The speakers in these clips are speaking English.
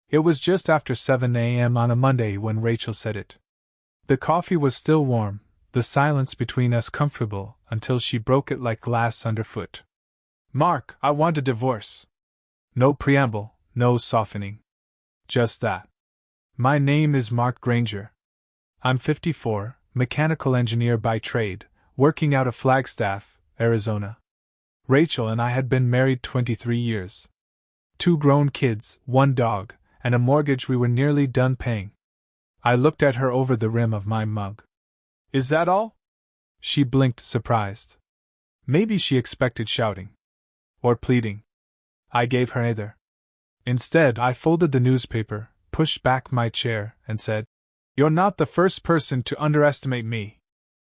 It was just after 7 a.m. on a Monday when Rachel said it. The coffee was still warm, the silence between us comfortable, until she broke it like glass underfoot. "Mark, I want a divorce." No preamble, no softening. Just that. My name is Mark Granger. I'm 54, mechanical engineer by trade, working out of Flagstaff, Arizona. Rachel and I had been married 23 years. 2 grown kids, 1 dog, and a mortgage we were nearly done paying. I looked at her over the rim of my mug. "Is that all?" She blinked, surprised. Maybe she expected shouting. Or pleading. I gave her neither. Instead, I folded the newspaper, pushed back my chair, and said, "You're not the first person to underestimate me."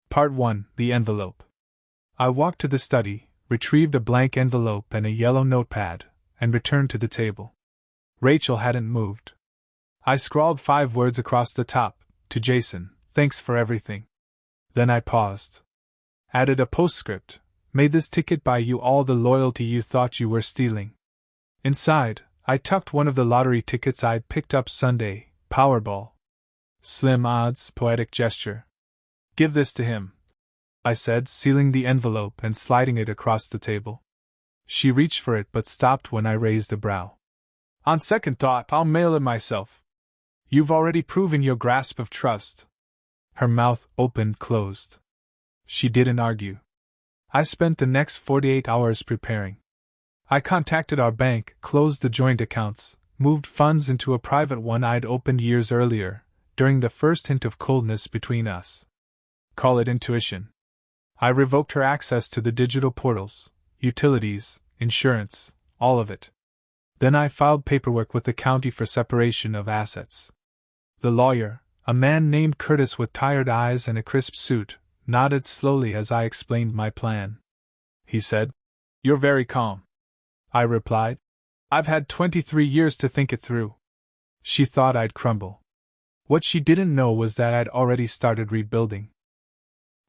Part 1. The envelope. I walked to the study, retrieved a blank envelope and a yellow notepad, and returned to the table. Rachel hadn't moved. I scrawled 5 words across the top, to Jason, "Thanks for everything." Then I paused. Added a postscript, "May this ticket buy you all the loyalty you thought you were stealing." Inside, I tucked one of the lottery tickets I'd picked up Sunday, Powerball. Slim odds, poetic gesture. "Give this to him," I said, sealing the envelope and sliding it across the table. She reached for it but stopped when I raised a brow. "On second thought, I'll mail it myself. You've already proven your grasp of trust." Her mouth opened, closed. She didn't argue. I spent the next 48 hours preparing. I contacted our bank, closed the joint accounts, moved funds into a private one I'd opened years earlier, during the first hint of coldness between us. Call it intuition. I revoked her access to the digital portals, utilities, insurance, all of it. Then I filed paperwork with the county for separation of assets. The lawyer, a man named Curtis with tired eyes and a crisp suit, nodded slowly as I explained my plan. He said, "You're very calm." I replied, "I've had 23 years to think it through." She thought I'd crumble. What she didn't know was that I'd already started rebuilding.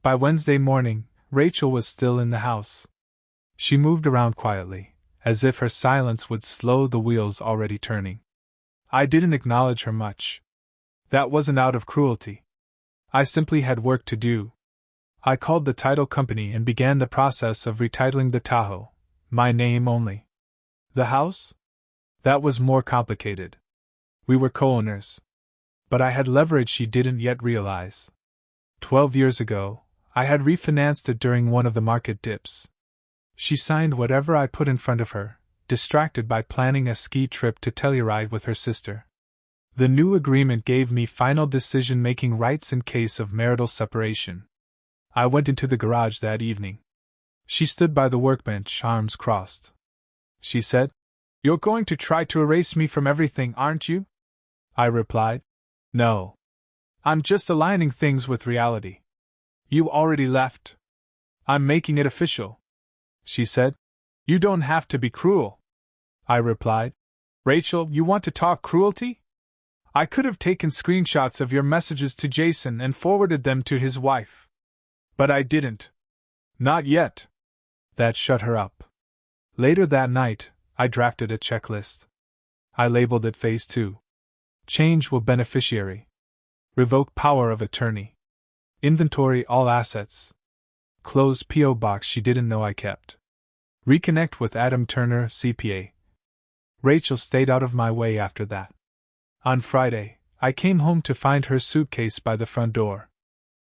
By Wednesday morning, Rachel was still in the house. She moved around quietly, as if her silence would slow the wheels already turning. I didn't acknowledge her much. That wasn't out of cruelty. I simply had work to do. I called the title company and began the process of retitling the Tahoe, my name only. The house? That was more complicated. We were co-owners. But I had leverage she didn't yet realize. 12 years ago, I had refinanced it during one of the market dips. She signed whatever I put in front of her, distracted by planning a ski trip to Telluride with her sister. The new agreement gave me final decision-making rights in case of marital separation. I went into the garage that evening. She stood by the workbench, arms crossed. She said, "You're going to try to erase me from everything, aren't you?" I replied, "No. I'm just aligning things with reality. You already left. I'm making it official." She said, "You don't have to be cruel." I replied, "Rachel, you want to talk cruelty? I could have taken screenshots of your messages to Jason and forwarded them to his wife. But I didn't. Not yet." That shut her up. Later that night, I drafted a checklist. I labeled it Phase 2. Change will beneficiary. Revoke power of attorney. Inventory all assets. Close P.O. box she didn't know I kept. Reconnect with Adam Turner, CPA. Rachel stayed out of my way after that. On Friday, I came home to find her suitcase by the front door.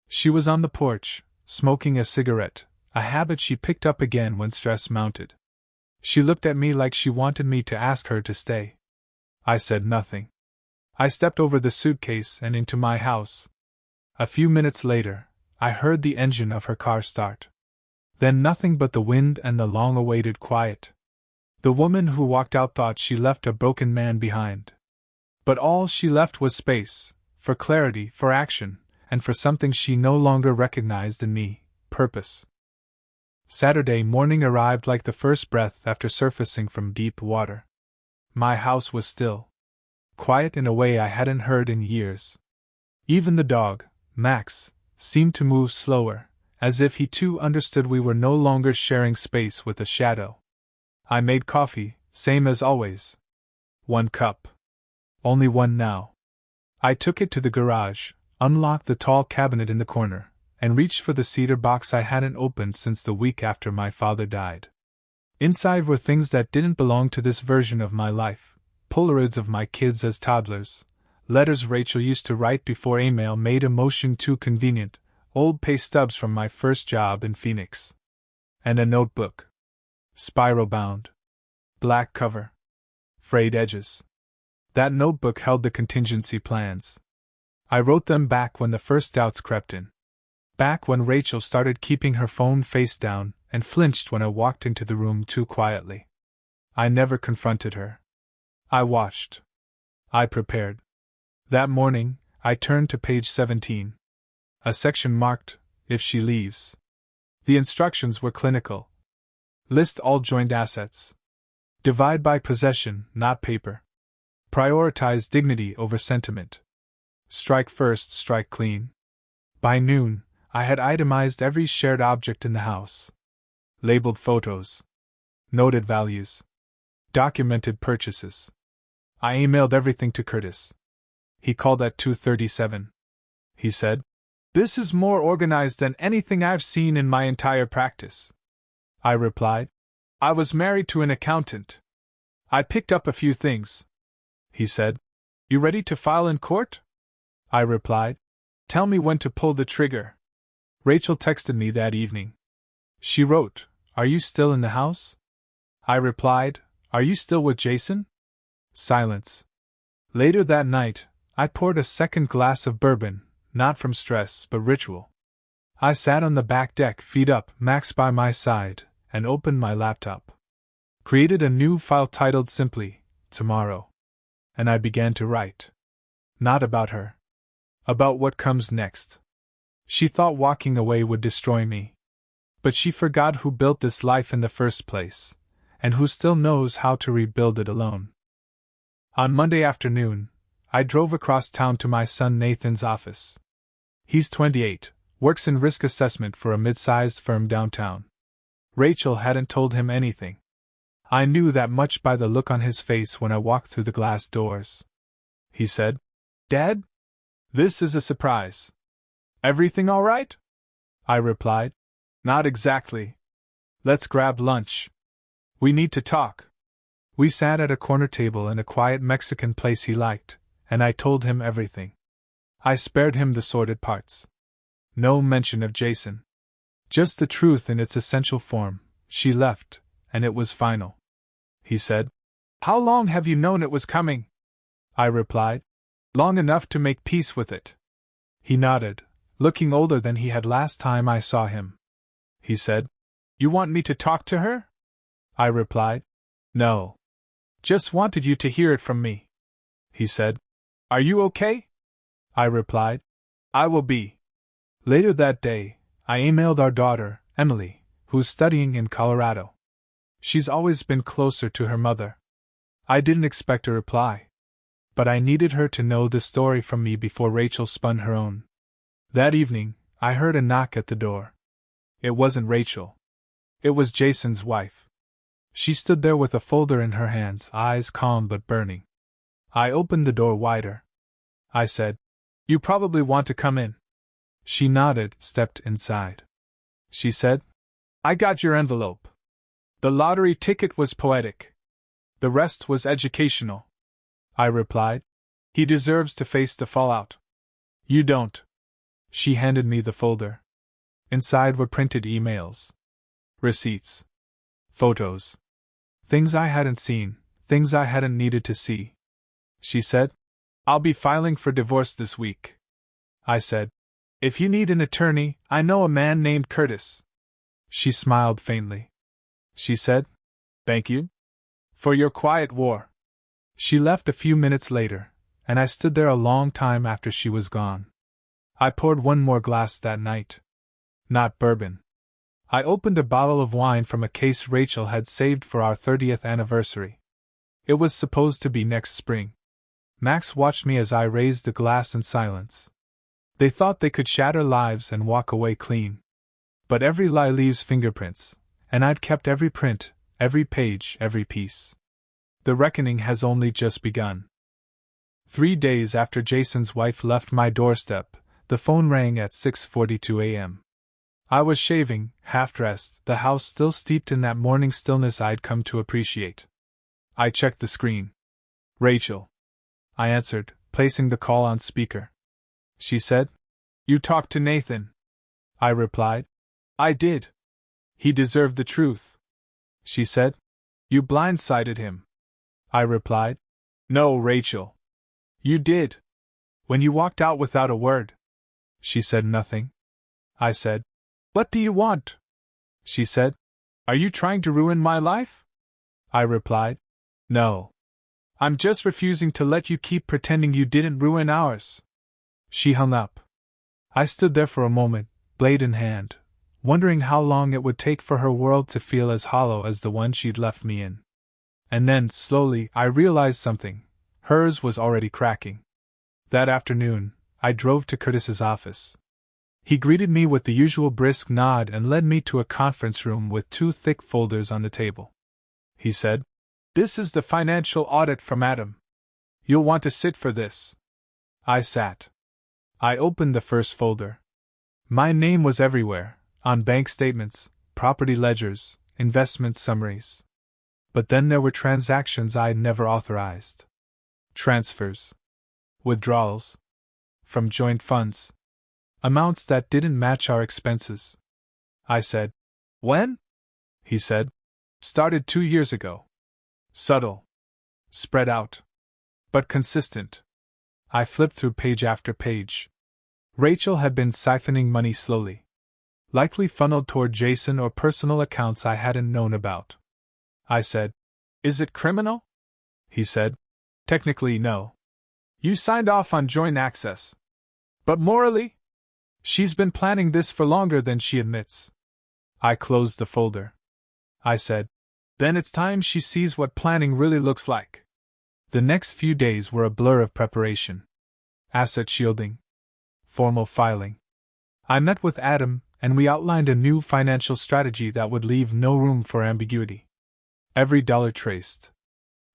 She was on the porch, smoking a cigarette, a habit she picked up again when stress mounted. She looked at me like she wanted me to ask her to stay. I said nothing. I stepped over the suitcase and into my house. A few minutes later, I heard the engine of her car start. Then nothing but the wind and the long-awaited quiet. The woman who walked out thought she left a broken man behind. But all she left was space, for clarity, for action, and for something she no longer recognized in me, purpose. Saturday morning arrived like the first breath after surfacing from deep water. My house was still. Quiet in a way I hadn't heard in years. Even the dog, Max, seemed to move slower, as if he too understood we were no longer sharing space with a shadow. I made coffee, same as always. 1 cup. Only one now. I took it to the garage, unlocked the tall cabinet in the corner, and reached for the cedar box I hadn't opened since the week after my father died. Inside were things that didn't belong to this version of my life: Polaroids of my kids as toddlers, letters Rachel used to write before email made emotion too convenient, old pay stubs from my first job in Phoenix. And a notebook. Spiral-bound. Black cover. Frayed edges. That notebook held the contingency plans. I wrote them back when the first doubts crept in. Back when Rachel started keeping her phone face down and flinched when I walked into the room too quietly. I never confronted her. I watched. I prepared. That morning, I turned to page 17. A section marked, "If she leaves." The instructions were clinical. List all joint assets. Divide by possession, not paper. Prioritize dignity over sentiment. Strike first, strike clean. By noon, I had itemized every shared object in the house. Labeled photos. Noted values. Documented purchases. I emailed everything to Curtis. He called at 2:37. He said, "This is more organized than anything I've seen in my entire practice." I replied, "I was married to an accountant. I picked up a few things." He said, "You ready to file in court?" I replied, "Tell me when to pull the trigger." Rachel texted me that evening. She wrote, "Are you still in the house?" I replied, "Are you still with Jason?" Silence. Later that night, I poured a second glass of bourbon, not from stress but ritual. I sat on the back deck, feet up, Max by my side, and opened my laptop. Created a new file titled simply, "Tomorrow." And I began to write. Not about her. About what comes next. She thought walking away would destroy me. But she forgot who built this life in the first place, and who still knows how to rebuild it alone. On Monday afternoon, I drove across town to my son Nathan's office. He's 28, works in risk assessment for a mid-sized firm downtown. Rachel hadn't told him anything. I knew that much by the look on his face when I walked through the glass doors. He said, "Dad? This is a surprise. Everything all right?" I replied, "Not exactly. Let's grab lunch. We need to talk." We sat at a corner table in a quiet Mexican place he liked, and I told him everything. I spared him the sordid parts. No mention of Jason. Just the truth in its essential form. She left, and it was final. He said, "How long have you known it was coming?" I replied, "Long enough to make peace with it." He nodded, looking older than he had last time I saw him. He said, "You want me to talk to her?" I replied, "No. Just wanted you to hear it from me." He said, "Are you okay?" I replied, "I will be." Later that day, I emailed our daughter, Emily, who's studying in Colorado. She's always been closer to her mother. I didn't expect a reply. But I needed her to know the story from me before Rachel spun her own. That evening, I heard a knock at the door. It wasn't Rachel. It was Jason's wife. She stood there with a folder in her hands, eyes calm but burning. I opened the door wider. I said, "You probably want to come in." She nodded, stepped inside. She said, "I got your envelope. The lottery ticket was poetic. The rest was educational." I replied, "He deserves to face the fallout." "You don't." She handed me the folder. Inside were printed emails. Receipts. Photos. Things I hadn't seen, things I hadn't needed to see. She said, "I'll be filing for divorce this week." I said, "If you need an attorney, I know a man named Curtis." She smiled faintly. She said, "Thank you for your quiet war." She left a few minutes later, and I stood there a long time after she was gone. I poured one more glass that night. Not bourbon. I opened a bottle of wine from a case Rachel had saved for our 30th anniversary. It was supposed to be next spring. Max watched me as I raised the glass in silence. They thought they could shatter lives and walk away clean. But every lie leaves fingerprints, and I'd kept every print, every page, every piece. The reckoning has only just begun. 3 days after Jason's wife left my doorstep, the phone rang at 6:42 a.m. I was shaving, half-dressed, the house still steeped in that morning stillness I'd come to appreciate. I checked the screen. "Rachel," I answered, placing the call on speaker. She said, "You talked to Nathan." I replied, "I did. He deserved the truth." She said, "You blindsided him." I replied, "No, Rachel. You did. When you walked out without a word." She said nothing. I said, "What do you want?" She said, "Are you trying to ruin my life?" I replied, "No. I'm just refusing to let you keep pretending you didn't ruin ours." She hung up. I stood there for a moment, blade in hand, wondering how long it would take for her world to feel as hollow as the one she'd left me in. And then, slowly, I realized something. Hers was already cracking. That afternoon, I drove to Curtis's office. He greeted me with the usual brisk nod and led me to a conference room with 2 thick folders on the table. He said, "This is the financial audit from Adam. You'll want to sit for this." I sat. I opened the first folder. My name was everywhere, on bank statements, property ledgers, investment summaries. But then there were transactions I'd never authorized. Transfers. Withdrawals. From joint funds. Amounts that didn't match our expenses. I said, "When?" He said, "Started 2 years ago. Subtle. Spread out. But consistent." I flipped through page after page. Rachel had been siphoning money slowly. Likely funneled toward Jason or personal accounts I hadn't known about. I said, "Is it criminal?" He said, "Technically, no. You signed off on joint access. But morally? She's been planning this for longer than she admits." I closed the folder. I said, "Then it's time she sees what planning really looks like." The next few days were a blur of preparation. Asset shielding. Formal filing. I met with Adam, and we outlined a new financial strategy that would leave no room for ambiguity. Every dollar traced.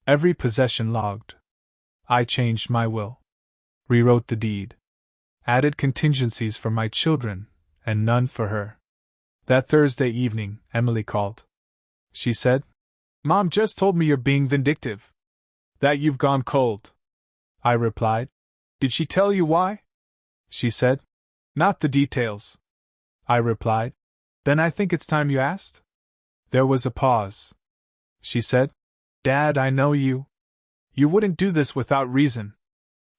Every possession logged. I changed my will. Rewrote the deed. Added contingencies for my children, and none for her. That Thursday evening, Emily called. She said, "Mom just told me you're being vindictive. That you've gone cold." I replied, "Did she tell you why?" She said, "Not the details." I replied, "Then I think it's time you asked." There was a pause. She said, "Dad, I know you. You wouldn't do this without reason."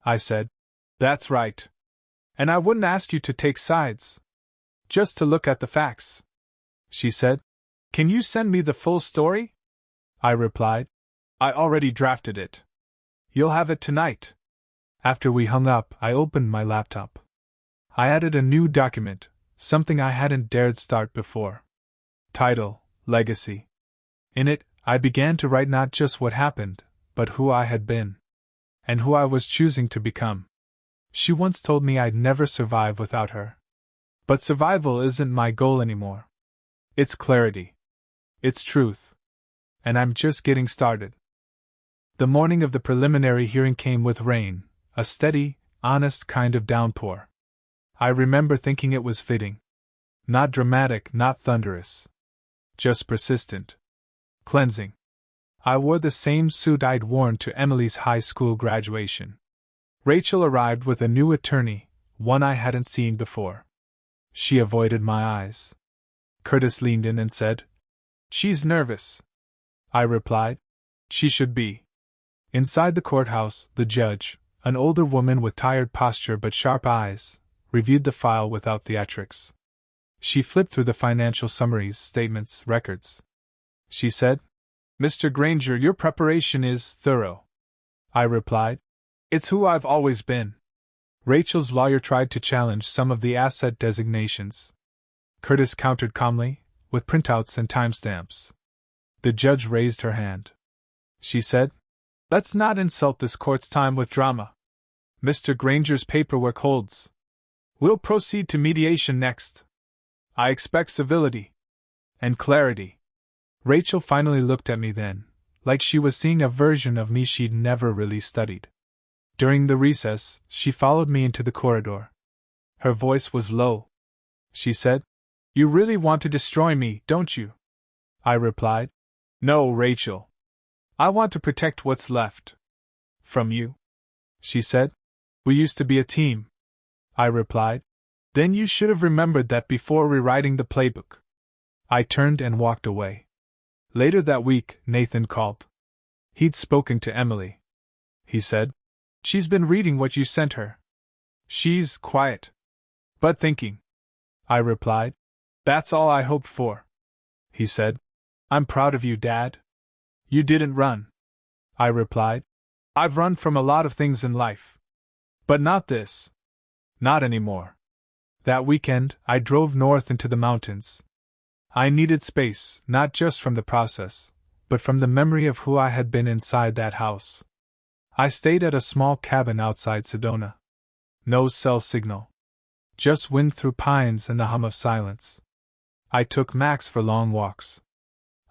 I said, "That's right. And I wouldn't ask you to take sides. Just to look at the facts." She said, "Can you send me the full story?" I replied, "I already drafted it. You'll have it tonight." After we hung up, I opened my laptop. I added a new document, something I hadn't dared start before. Title: Legacy. In it, I began to write not just what happened, but who I had been. And who I was choosing to become. She once told me I'd never survive without her. But survival isn't my goal anymore. It's clarity. It's truth. And I'm just getting started. The morning of the preliminary hearing came with rain, a steady, honest kind of downpour. I remember thinking it was fitting. Not dramatic, not thunderous. Just persistent. Cleansing. I wore the same suit I'd worn to Emily's high school graduation. Rachel arrived with a new attorney, one I hadn't seen before. She avoided my eyes. Curtis leaned in and said, "She's nervous." I replied, "She should be." Inside the courthouse, the judge, an older woman with tired posture but sharp eyes, reviewed the file without theatrics. She flipped through the financial summaries, statements, records. She said, "Mr. Granger, your preparation is thorough." I replied, "It's who I've always been." Rachel's lawyer tried to challenge some of the asset designations. Curtis countered calmly, with printouts and timestamps. The judge raised her hand. She said, "Let's not insult this court's time with drama. Mr. Granger's paperwork holds. We'll proceed to mediation next. I expect civility. And clarity." Rachel finally looked at me then, like she was seeing a version of me she'd never really studied. During the recess, she followed me into the corridor. Her voice was low. She said, "You really want to destroy me, don't you?" I replied, "No, Rachel. I want to protect what's left." "From you?" she said. "We used to be a team." I replied, "Then you should have remembered that before rewriting the playbook." I turned and walked away. Later that week, Nathan called. He'd spoken to Emily. He said, "She's been reading what you sent her. She's quiet, but thinking." I replied, "That's all I hoped for." He said, "I'm proud of you, Dad. You didn't run." I replied, "I've run from a lot of things in life. But not this. Not anymore." That weekend, I drove north into the mountains. I needed space, not just from the process, but from the memory of who I had been inside that house. I stayed at a small cabin outside Sedona. No cell signal. Just wind through pines and the hum of silence. I took Max for long walks.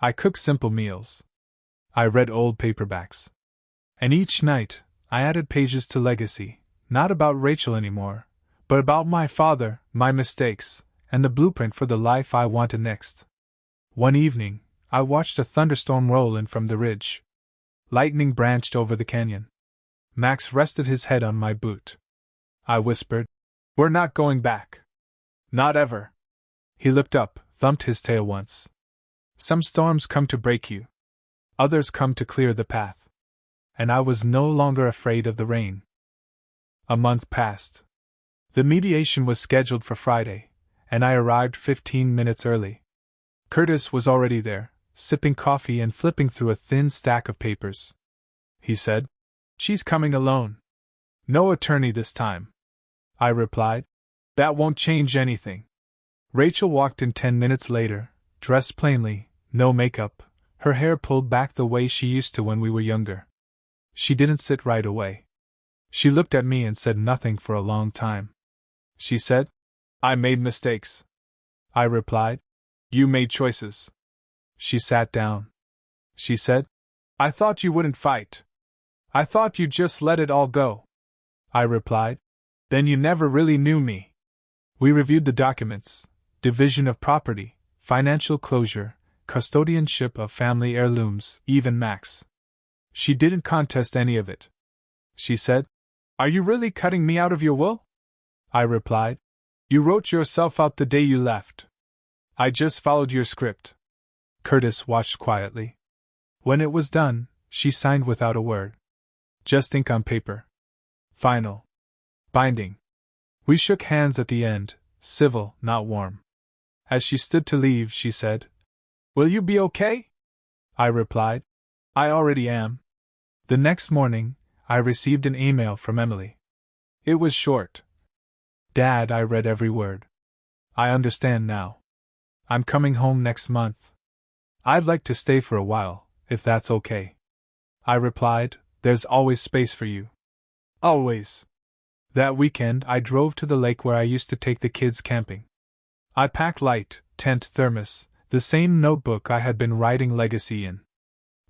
I cooked simple meals. I read old paperbacks. And each night, I added pages to Legacy, not about Rachel anymore, but about my father, my mistakes, and the blueprint for the life I wanted next. One evening, I watched a thunderstorm roll in from the ridge. Lightning branched over the canyon. Max rested his head on my boot. I whispered, "We're not going back. Not ever." He looked up, thumped his tail once. Some storms come to break you. Others come to clear the path. And I was no longer afraid of the rain. A month passed. The mediation was scheduled for Friday, and I arrived 15 minutes early. Curtis was already there, sipping coffee and flipping through a thin stack of papers. He said, "She's coming alone. No attorney this time." I replied, "That won't change anything." Rachel walked in 10 minutes later, dressed plainly, no makeup, her hair pulled back the way she used to when we were younger. She didn't sit right away. She looked at me and said nothing for a long time. She said, "I made mistakes." I replied, "You made choices." She sat down. She said, "I thought you wouldn't fight. I thought you'd just let it all go." I replied, "Then you never really knew me." We reviewed the documents: division of property, financial closure, custodianship of family heirlooms, even Max. She didn't contest any of it. She said, "Are you really cutting me out of your will?" I replied, "You wrote yourself out the day you left. I just followed your script." Curtis watched quietly. When it was done, she signed without a word. Just ink on paper. Final. Binding. We shook hands at the end, civil, not warm. As she stood to leave, she said, "Will you be okay?" I replied, "I already am." The next morning, I received an email from Emily. It was short. "Dad," I read every word. "I understand now. I'm coming home next month. I'd like to stay for a while, if that's okay." I replied, "There's always space for you." Always. That weekend, I drove to the lake where I used to take the kids camping. I packed light, tent, thermos, the same notebook I had been writing Legacy in.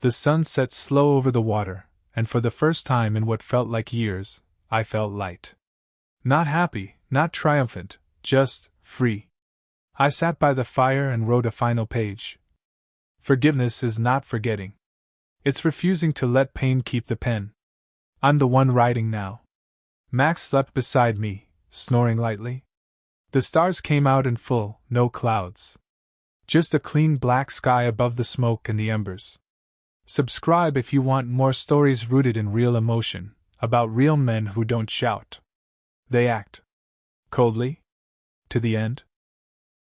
The sun set slow over the water, and for the first time in what felt like years, I felt light. Not happy, not triumphant, just free. I sat by the fire and wrote a final page. Forgiveness is not forgetting. It's refusing to let pain keep the pen. I'm the one writing now. Max slept beside me, snoring lightly. The stars came out in full, no clouds. Just a clean black sky above the smoke and the embers. Subscribe if you want more stories rooted in real emotion, about real men who don't shout. They act. Coldly? To the end?